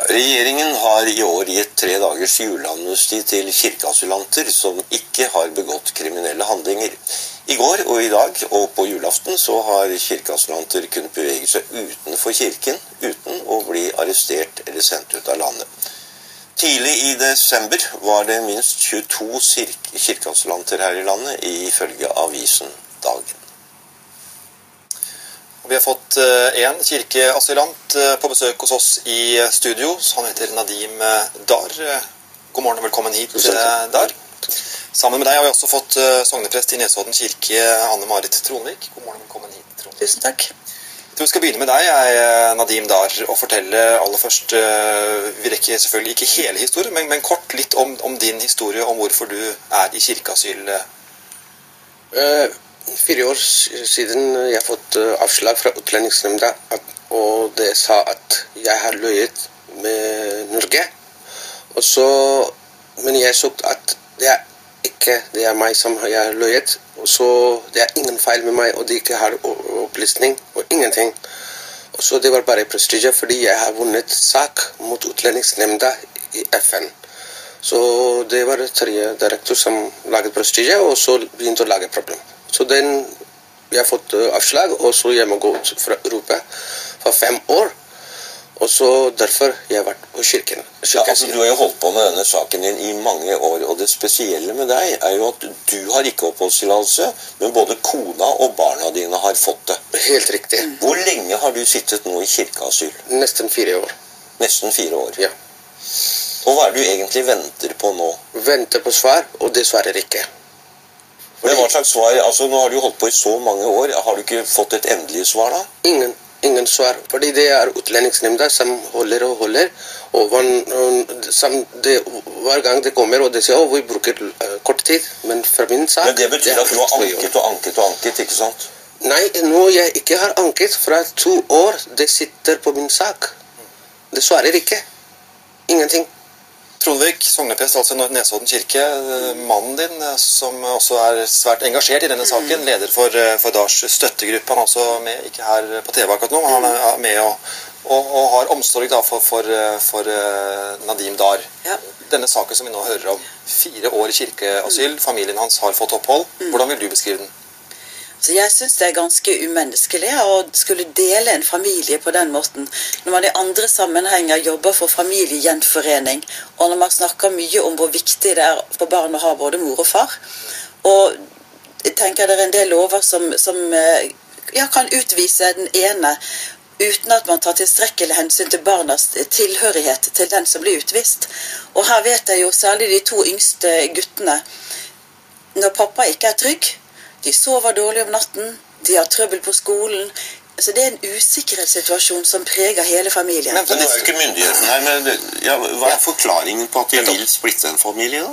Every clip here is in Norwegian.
Regjeringen har i år gitt 3 dagers juleamnesti til kirkeasylanter som ikke har begått kriminelle handlinger. I går og i dag og på julaften så har kirkeasylanter kunnet bevege seg utenfor kirken uten å bli arrestert eller sendt ut av landet. Tidlig i desember var det minst 22 kirkeasylanter her i landet, ifølge avisen Dagen. Vi har fått en kirkeasylant på besøk hos oss i studio. Han heter Nadim Dar. God morgen og velkommen hit, Dar. Sammen med deg har vi også fått sogneprest i Nesodden kirke, Anne-Marit Tronvik. God morgen og velkommen hit, Tronvik. Tusen takk. Jeg tror vi skal begynne med deg, Nadim Dar, og fortelle aller først, vi rekker selvfølgelig ikke hele historien, men kort litt om din historie, om hvorfor du er i kirkeasyl. 4 år siden jeg fått avslag fra utlendingsnemnda, og det sa at jeg har løyet med Norge. Men jeg så at det er meg som har løyet, og så det er ingen feil med meg, og de ikke har opplysning og ingenting. Og så det var bare prestisje, fordi jeg har vunnet sak mot utlendingsnemnda i FN. Så det var 3 direktør som laget prestisje, og så begynte å lage problem. Så jeg har fått avslag, og så jeg må gå ut fra Europa for 5 år. Og så derfor jeg har vært på kirken. Ja, altså, du har jo holdt på med denne saken din i mange år, og det spesielle med deg er jo at du har ikke oppholdstillatelse, men både kona og barna dine har fått det. Helt riktig. Hvor lenge har du sittet nå i kirkeasyl? Nesten 4 år. Nesten 4 år? Ja. Og hva er det du egentlig venter på nå? Venter på svar, og det svarer ikke. Men hva slags svar? Altså, nå har du holdt på i så mange år. Har du ikke fått et endelig svar da? Ingen svar. Fordi det er utlendingsnemnda som holder og holder. Og hver gang det kommer, og de sier vi bruker kort tid. Men fra min sak... Men det betyr at du har anket og anket og anket, ikke sant? Nei, nå jeg ikke har anket. Fra 2 år, det sitter på min sak. Det svarer ikke. Ingenting. Tronvik, sogneprest, altså Nesodden kirke, mannen din, som også er svært engasjert i denne saken, leder for Dars støttegruppe. Han er også med, ikke her på TV akkurat nå, men han er med og har omsorg da for Nadim Dar. Ja. Denne saken som vi nå hører om, 4 år i kirkeasyl, familien hans har fått opphold. Hvordan vil du beskrive den? Så jeg synes det er ganske umenneskelig å skulle dele en familie på den måten. Når man i andre sammenhenger jobber for familiegjenforening, og når man snakker mye om hvor viktig det er for barn å ha både mor og far. Og jeg tenker det er en del lover som kan utvise den ene, uten at man tar tilstrekkelig hensyn til barnas tilhørighet til den som blir utvist. Og her vet jeg jo særlig de 2 yngste guttene. Når pappa ikke er trygg, de sover dårlig om natten, de har trøbbel på skolen. Altså det er en usikkerhetssituasjon som preger hele familien. Men det er jo ikke myndigheten her, men hva er forklaringen på at de vil splitte en familie da?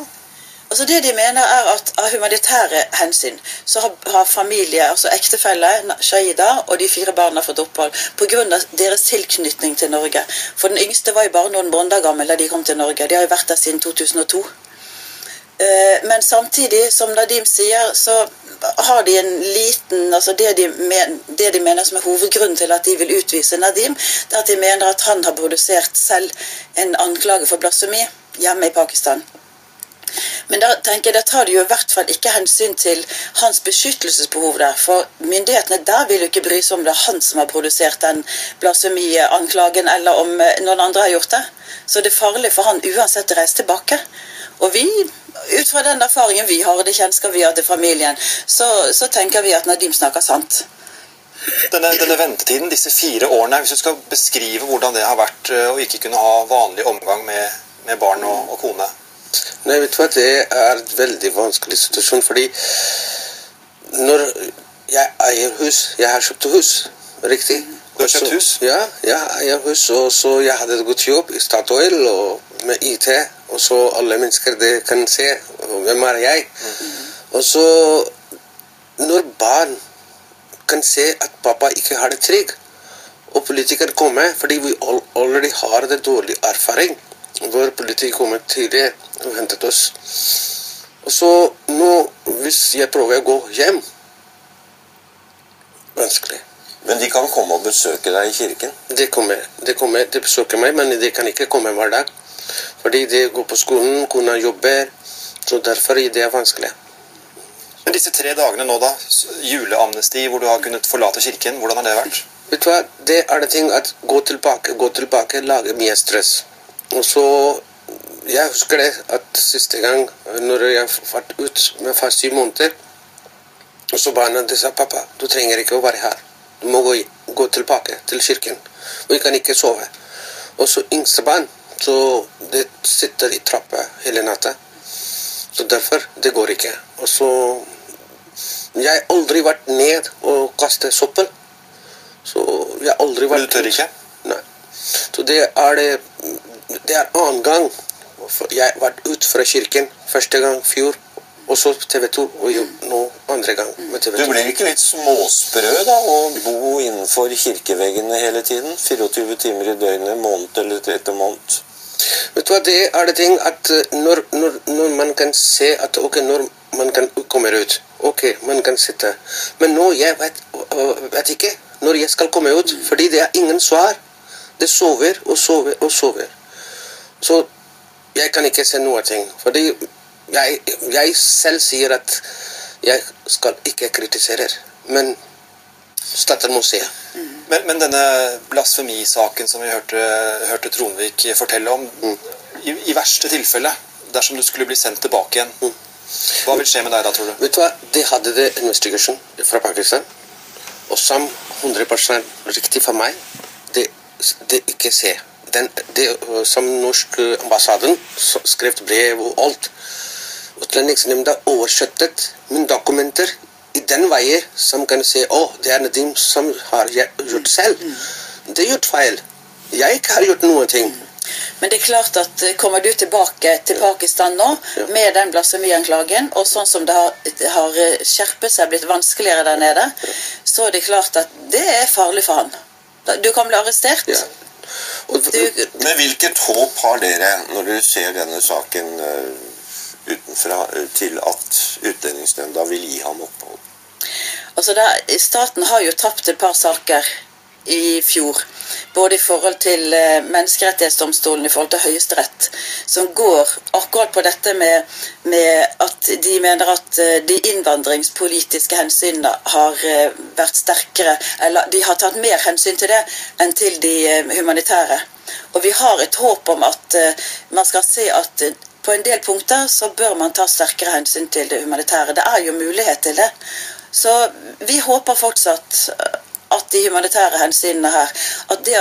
Altså det de mener er at av humanitære hensyn så har familie, altså ektefelle, Shahida og de 4 barna fått opphold på grunn av deres tilknytning til Norge. For den yngste var jo bare noen måneder gammel da de kom til Norge. De har jo vært der siden 2002. Men samtidig, som Nadim sier, så har de en liten, altså det de mener som er hovedgrunnen til at de vil utvise Nadim, det er at de mener at han har produsert selv en anklage for blasfemi hjemme i Pakistan. Men da tenker jeg, da tar de jo i hvert fall ikke hensyn til hans beskyttelsesbehov der, for myndighetene der vil jo ikke bry seg om det er han som har produsert den blasfemianklagen, eller om noen andre har gjort det. Så det er farlig for han uansett å reise tilbake. Og vi, ut fra den erfaringen vi har, det kjennskap vi har til familien, så tenker vi at Nadim snakker sant. Denne ventetiden, disse 4 årene, hvis du skal beskrive hvordan det har vært å ikke kunne ha vanlig omgang med barn og kone? Nei, vet du hva, det er en veldig vanskelig situasjon, fordi når jeg eier hus, jeg har kjøpt hus, riktig? Du har kjøpt hus? Ja, jeg eier hus, og så jeg hadde et godt jobb i Statoil og med IT, og så alle mennesker det kan se hvem er jeg. Og så når barn kan se at pappa ikke har det trygg, og politikere kommer, fordi vi allerede har det dårlig erfaring, hvor politikere kommer tidlig og hentet oss. Og så nå, hvis jeg prøver å gå hjem, vanskelig. Men de kan komme og besøke deg i kirken? De besøker meg, men de kan ikke komme hver dag. Fordi de går på skolen, kona jobber, så derfor det vanskelig. Men disse 3 dagene nå da, juleamnesti hvor du har kunnet forlate kirken, hvordan har det vært? Vet du hva, det det ting at gå tilbake, lage mye stress. Og så, jeg husker det at siste gang, når jeg var ut med far 7 måneder, og så barna, de sa, pappa, du trenger ikke å være her. Du må gå tilbake til kirken, og jeg kan ikke sove. Og så yngste barn, så det sitter i trappa hele natta. Så derfor, det går ikke. Og så, jeg har aldri vært ned og kastet soppel. Så jeg har aldri vært... Men du tør ikke? Nei. Så det annen gang. Jeg har vært ut fra kirken, første gang fjor, og så TV 2, og nå andre gang med TV 2. Du blir ikke litt småsprø da, å bo innenfor kirkeveggene hele tiden? 24 timer i døgnet, måned eller etter måned? Vet du hva, det ting at når man kan se at ok, når man kan komme ut, ok, man kan sitte. Men nå, jeg vet ikke når jeg skal komme ut, fordi det ingen svar. Det sover og sover og sover. Så jeg kan ikke se noe ting, fordi jeg selv sier at jeg skal ikke kritisere, men staten må se. Men denne blasfemisaken som vi hørte Tronvik fortelle om, i verste tilfelle, dersom du skulle bli sendt tilbake igjen, hva vil skje med deg da, tror du? Vet du hva, de hadde det investigation fra Pakistan, og som 100% riktig for meg, det ikke ser. Det som norsk ambassaden skrev brev og alt, Utlendingsnemnda oversettet mine dokumenter i den veien som kan se, det noe som har gjort selv. Det har gjort feil. Jeg ikke har gjort noen ting. Men det klart at kommer du tilbake til Pakistan nå, med den blasfemianklagen, og sånn som det har skjerpet seg, blitt vanskeligere der nede, så det klart at det farlig for han. Du kan bli arrestert. Ja. Men hvilket håp har dere når dere ser denne saken utenfra til at Utlendingsnemnda vil gi ham opphold? Altså staten har jo tapt et par saker i fjor, både i forhold til menneskerettighetsdomstolen, i forhold til Høyesterett, som går akkurat på dette med at de mener at de innvandringspolitiske hensynene har vært sterkere, eller de har tatt mer hensyn til det enn til de humanitære. Og vi har et håp om at man skal se at på en del punkter så bør man ta sterkere hensyn til det humanitære. Det jo mulighet til det. Så vi håper fortsatt at de humanitære hensynene her, at det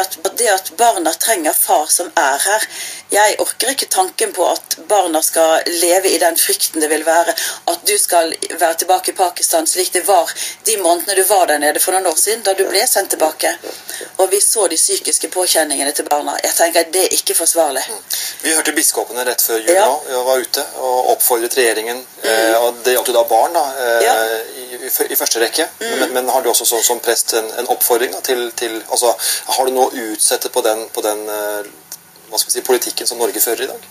at barna trenger far som her, jeg orker ikke tanken på at barna skal leve i den frykten det vil være, at du skal være tilbake i Pakistan slik det var de månedene du var der nede for noen år siden, da du ble sendt tilbake. Og vi så de psykiske påkjenningene til barna. Jeg tenker at det ikke forsvarlig. Vi hørte biskopene rett før jul nå, og var ute og oppfordret regjeringen, og det gjaldt jo da barn da, i første rekke, men har du også som prest en oppfordring da, til altså, har du noe å utsette på den hva skal vi si, politikken som Norge fører i dag?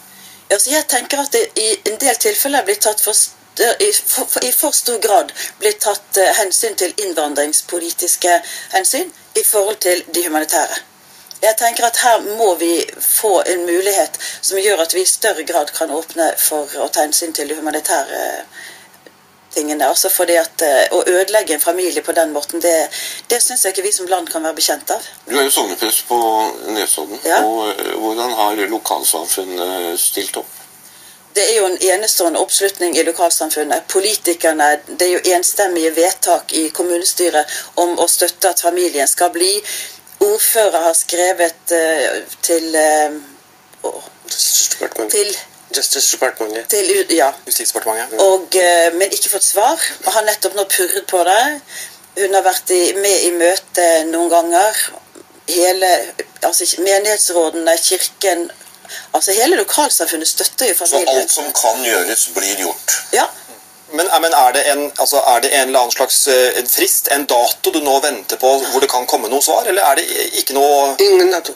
Altså, jeg tenker at det i en del tilfeller blir tatt i for stor grad blir tatt hensyn til innvandringspolitiske hensyn i forhold til de humanitære. Jeg tenker at her må vi få en mulighet som gjør at vi i større grad kan åpne for å ta hensyn til de humanitære tingene. Altså fordi at å ødelegge en familie på den måten, det synes jeg ikke vi som land kan være bekjent av. Du jo sogneprest på Nesodden, og hvordan har lokalsamfunnet stilt opp? Det jo en enestående oppslutning i lokalsamfunnet. Politikerne, det jo enstemmige vedtak i kommunestyret om å støtte at familien skal bli. Ordfører har skrevet til Justice Department, Justisdepartementet. Men ikke fått svar. Og har nettopp nå purret på det. Hun har vært med i møte noen ganger. Menighetsrådene, kirken, altså hele lokalsamfunnet støtter jo familien. Så alt som kan gjøres blir gjort? Ja. Men er det en eller annen slags en frist, en dato du nå venter på hvor det kan komme noe svar, eller det ikke noe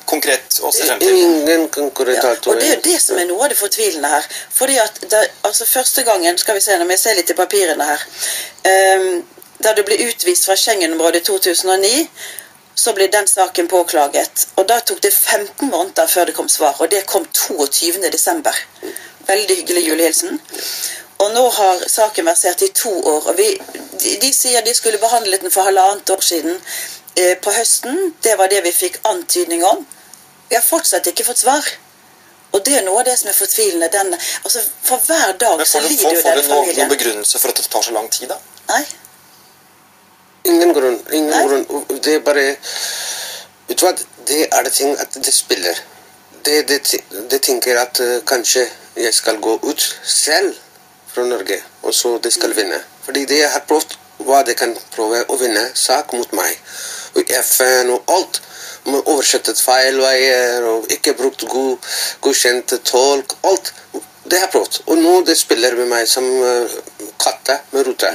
konkret å se frem til? Ingen konkret dato. Og det jo det som noe av det fortvilende her. Fordi at første gangen, skal vi se når vi ser litt i papirene her, da det ble utvist fra Schengen-området i 2009, så ble den saken påklaget. Og da tok det 15 måneder før det kom svar, og det kom 22. desember. Veldig hyggelig julehilsen. Og nå har saken versert i 2 år, og de sier de skulle behandlet den for 1,5 år siden på høsten. Det var det vi fikk antydning om. Vi har fortsatt ikke fått svar. Og det er noe av det som er fortvilende. Altså, for hver dag så lider jo denne familien. Får du noen begrunnelse for at det tar så lang tid, da? Nei. Ingen grunn. Det er bare... Vet du hva, det er det ting at det spiller. Det tenker at kanskje jeg skal gå ut selv fra Norge, og så det skal vinne. Fordi det jeg har prøvd, hva det kan prøve å vinne sak mot meg. Og FN og alt. Med oversettet feilveier, og ikke brukt godkjent tolk, alt. Det har jeg prøvd. Og nå det spiller med meg som katte med rute.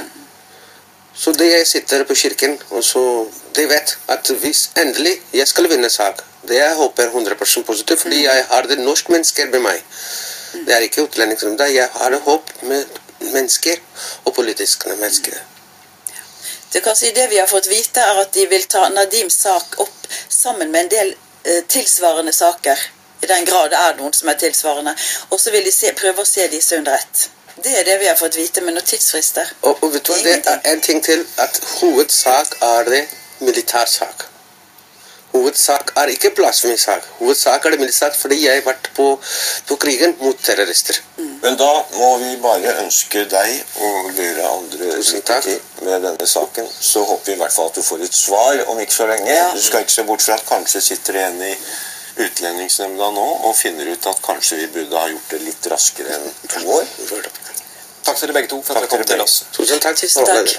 Så det jeg sitter på kirken, og så de vet at hvis endelig jeg skal vinne sak, det jeg håper 100% positivt, fordi jeg har det norske mennesker med meg. Det er ikke utlendingsrommet, jeg har det håp med mennesker og politiske mennesker. Du kan si det vi har fått vite er at de vil ta Nadims sak opp sammen med en del tilsvarende saker, i den grad det er noen som er tilsvarende, og så vil de prøve å se disse under ett. Det er det vi har fått vite med noen tidsfrister. Og vet du hva, det er en ting til, at hovedsak er det militærsak. Hovedsak er ikke blasfemisak. Hovedsak er det militærsak fordi jeg har vært på krigen mot terrorister. Men da må vi bare ønske deg og dere andre lykke til med denne saken. Så håper vi i hvert fall at du får et svar om ikke så lenge. Du skal ikke se bort fra at kanskje sitter en i utlendingsnemnda nå og finner ut at kanskje vi burde ha gjort det litt raskere enn 2 år. Takk til dere begge to for at dere kom til oss. Tusen takk. Tusen takk.